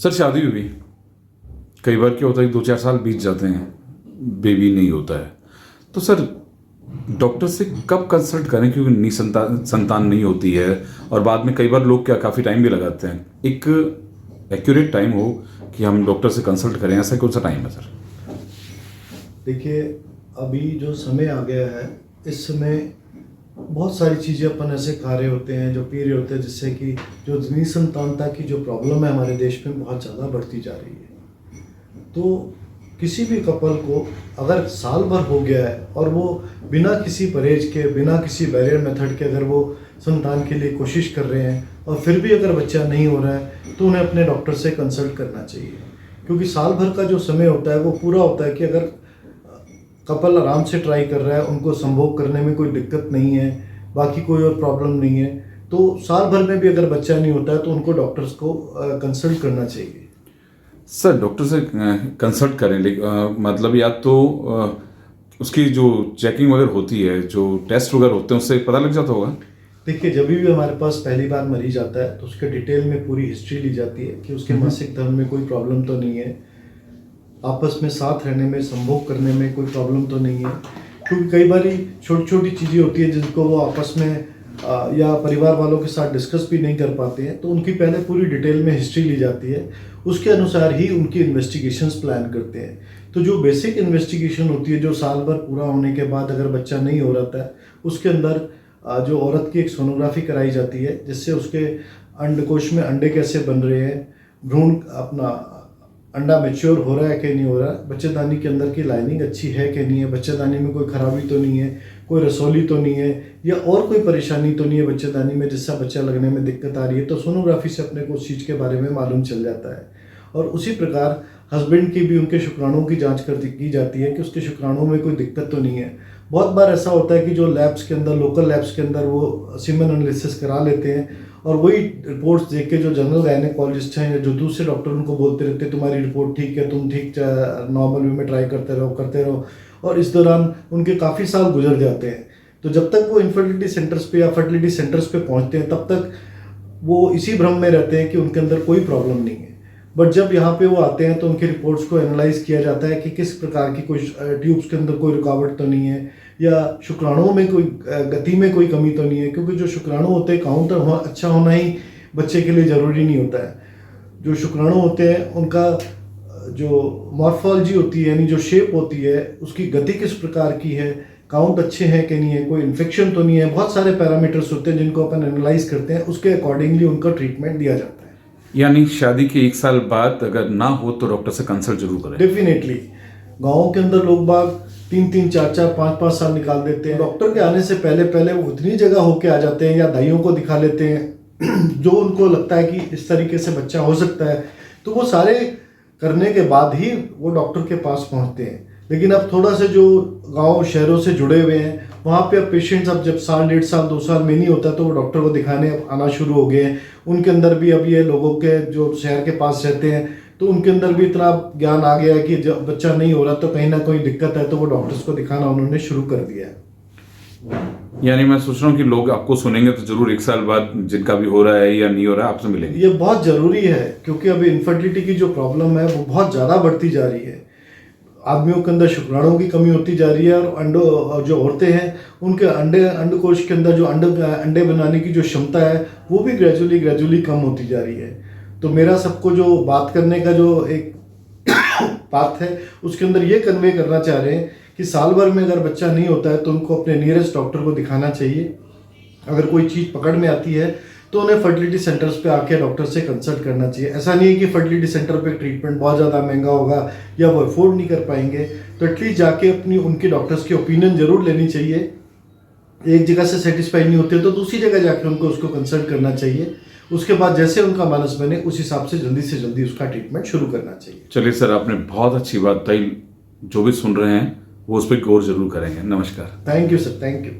Sir शादी हुई, कई बार क्या होता है 2-4 साल बीत जाते हैं, बेबी नहीं होता है, तो सर डॉक्टर से कब कंसल्ट करें, क्योंकि संतान नहीं होती है और बाद में कई बार लोग क्या काफ़ी टाइम भी लगाते हैं, एक एक्यूरेट टाइम हो कि हम डॉक्टर से कंसल्ट करें, ऐसा कौन सा टाइम है सर? देखिए, अभी जो समय आ गया है, इस समय बहुत सारी चीज़ें अपन ऐसे खा रहे होते हैं, जो पी रहे होते हैं, जिससे कि जो निसंतानता की जो प्रॉब्लम है हमारे देश में बहुत ज़्यादा बढ़ती जा रही है। तो किसी भी कपल को अगर साल भर हो गया है और वो बिना किसी परहेज के, बिना किसी बैरियर मेथड के अगर वो संतान के लिए कोशिश कर रहे हैं और फिर भी अगर बच्चा नहीं हो रहा है, तो उन्हें अपने डॉक्टर से कंसल्ट करना चाहिए। क्योंकि साल भर का जो समय होता है वो पूरा होता है कि अगर कपल आराम से ट्राई कर रहा है, उनको संभोग करने में कोई दिक्कत नहीं है, बाकी कोई और प्रॉब्लम नहीं है, तो साल भर में भी अगर बच्चा नहीं होता है तो उनको डॉक्टर्स को कंसल्ट करना चाहिए। सर डॉक्टर से कंसल्ट करें, मतलब या तो उसकी जो चेकिंग वगैरह होती है, जो टेस्ट वगैरह होते हैं, उससे पता लग जाता होगा। देखिए, जब भी हमारे पास पहली बार मरीज आता है तो उसके डिटेल में पूरी हिस्ट्री ली जाती है कि उसके मासिक धर्म में कोई प्रॉब्लम तो नहीं है, आपस में साथ रहने में, संभोग करने में कोई प्रॉब्लम तो नहीं है। क्योंकि कई बार छोटी छोटी चीज़ें होती है जिनको वो आपस में या परिवार वालों के साथ डिस्कस भी नहीं कर पाते हैं, तो उनकी पहले पूरी डिटेल में हिस्ट्री ली जाती है, उसके अनुसार ही उनकी इन्वेस्टिगेशंस प्लान करते हैं। तो जो बेसिक इन्वेस्टिगेशन होती है, जो साल भर पूरा होने के बाद अगर बच्चा नहीं हो रहा था, उसके अंदर जो औरत की एक सोनोग्राफी कराई जाती है, जिससे उसके अंडकोश में अंडे कैसे बन रहे हैं, भ्रूण अपना अंडा मैच्योर हो रहा है कि नहीं हो रहा, बच्चेदानी के अंदर की लाइनिंग अच्छी है कि नहीं है, बच्चेदानी में कोई खराबी तो नहीं है, कोई रसौली तो नहीं है, या और कोई परेशानी तो नहीं है बच्चेदानी में जिससे बच्चा लगने में दिक्कत आ रही है। तो सोनोग्राफी से अपने को उस चीज़ के बारे में मालूम चल जाता है। और उसी प्रकार हस्बैंड की भी उनके शुक्राणुओं की जांच की जाती है कि उसके शुक्राणुओं में कोई दिक्कत तो नहीं है। बहुत बार ऐसा होता है कि जो लैब्स के अंदर, लोकल लैब्स के अंदर वो सीमेन एनालिसिस करा लेते हैं और वही रिपोर्ट्स देख के जो जनरल गायनेकोलॉजिस्ट हैं या जो दूसरे डॉक्टर उनको बोलते रहते हैं तुम्हारी रिपोर्ट ठीक है, तुम ठीक नॉर्मल वे में ट्राई करते रहो, और इस दौरान उनके काफ़ी साल गुजर जाते हैं। तो जब तक वो इनफर्टिलिटी सेंटर्स पे या फर्टिलिटी सेंटर्स पे पहुंचते हैं, तब तक वो इसी भ्रम में रहते हैं कि उनके अंदर कोई प्रॉब्लम नहीं है। बट जब यहाँ पे वो आते हैं तो उनकी रिपोर्ट्स को एनालाइज किया जाता है कि किस प्रकार की कोई ट्यूब्स के अंदर कोई रुकावट तो नहीं है, या शुक्राणुओं में कोई गति में कोई कमी तो नहीं है। क्योंकि जो शुक्राणु होते हैं, काउंट अच्छा होना ही बच्चे के लिए ज़रूरी नहीं होता है। जो शुक्राणु होते हैं उनका जो मॉर्फोलॉजी होती है, यानी जो शेप होती है, उसकी गति किस प्रकार की है, काउंट अच्छे हैं कि नहीं है, कोई इन्फेक्शन तो नहीं है, बहुत सारे पैरामीटर्स होते हैं जिनको अपन एनालाइज करते हैं, उसके अकॉर्डिंगली उनका ट्रीटमेंट दिया जाता है। यानी शादी के 1 साल बाद अगर ना हो तो डॉक्टर से कंसल्ट जरूर करें। डेफिनेटली। गाँव के अंदर लोग बाग 3-3, 4-4, 5-5 साल निकाल देते हैं। डॉक्टर के आने से पहले वो इतनी जगह होके आ जाते हैं या दाइयों को दिखा लेते हैं जो उनको लगता है कि इस तरीके से बच्चा हो सकता है, तो वो सारे करने के बाद ही वो डॉक्टर के पास पहुंचते हैं। लेकिन अब थोड़ा से जो गांव शहरों से जुड़े हुए हैं, वहाँ पे अब पेशेंट्स अब जब साल, 1.5 साल, 2 साल में नहीं होता तो वो डॉक्टर को दिखाने आना शुरू हो गए हैं। उनके अंदर भी अब ये लोगों के जो शहर के पास रहते हैं, तो उनके अंदर भी इतना ज्ञान आ गया है कि जब बच्चा नहीं हो रहा तो कहीं ना कहीं दिक्कत है, तो वो डॉक्टर्स को दिखाना उन्होंने शुरू कर दिया है। यानी मैं सोच रहा हूँ कि लोग आपको सुनेंगे तो जरूर 1 साल बाद जिनका भी हो रहा है या नहीं हो रहा है आपसे मिलेंगे। ये बहुत ज़रूरी है, क्योंकि अभी इनफर्टिलिटी की जो प्रॉब्लम है वो बहुत ज़्यादा बढ़ती जा रही है। आदमियों के अंदर शुक्राणुओं की कमी होती जा रही है, और जो औरतें हैं उनके अंडकोश के अंदर जो अंडे बनाने की जो क्षमता है वो भी ग्रेजुअली कम होती जा रही है। तो मेरा सबको जो बात करने का जो एक बात है, उसके अंदर ये कन्वे करना चाह रहे हैं कि साल भर में अगर बच्चा नहीं होता है तो उनको अपने नियरेस्ट डॉक्टर को दिखाना चाहिए। अगर कोई चीज़ पकड़ में आती है तो उन्हें फर्टिलिटी सेंटर्स पे आके डॉक्टर से कंसल्ट करना चाहिए। ऐसा नहीं है कि फर्टिलिटी सेंटर पे ट्रीटमेंट बहुत ज़्यादा महंगा होगा या वो अफोर्ड नहीं कर पाएंगे, तो एटलीस्ट जाके उनकी डॉक्टर्स की ओपिनियन जरूर लेनी चाहिए। एक जगह से सेटिस्फाई नहीं होते तो दूसरी जगह जाके उनको उसको कंसल्ट करना चाहिए। उसके बाद जैसे उनका मानस बने उस हिसाब से जल्दी उसका ट्रीटमेंट शुरू करना चाहिए। चलिए सर, आपने बहुत अच्छी बात बताई, जो भी सुन रहे हैं वो उस पर गौर जरूर करेंगे। नमस्कार। Thank you sir, thank you.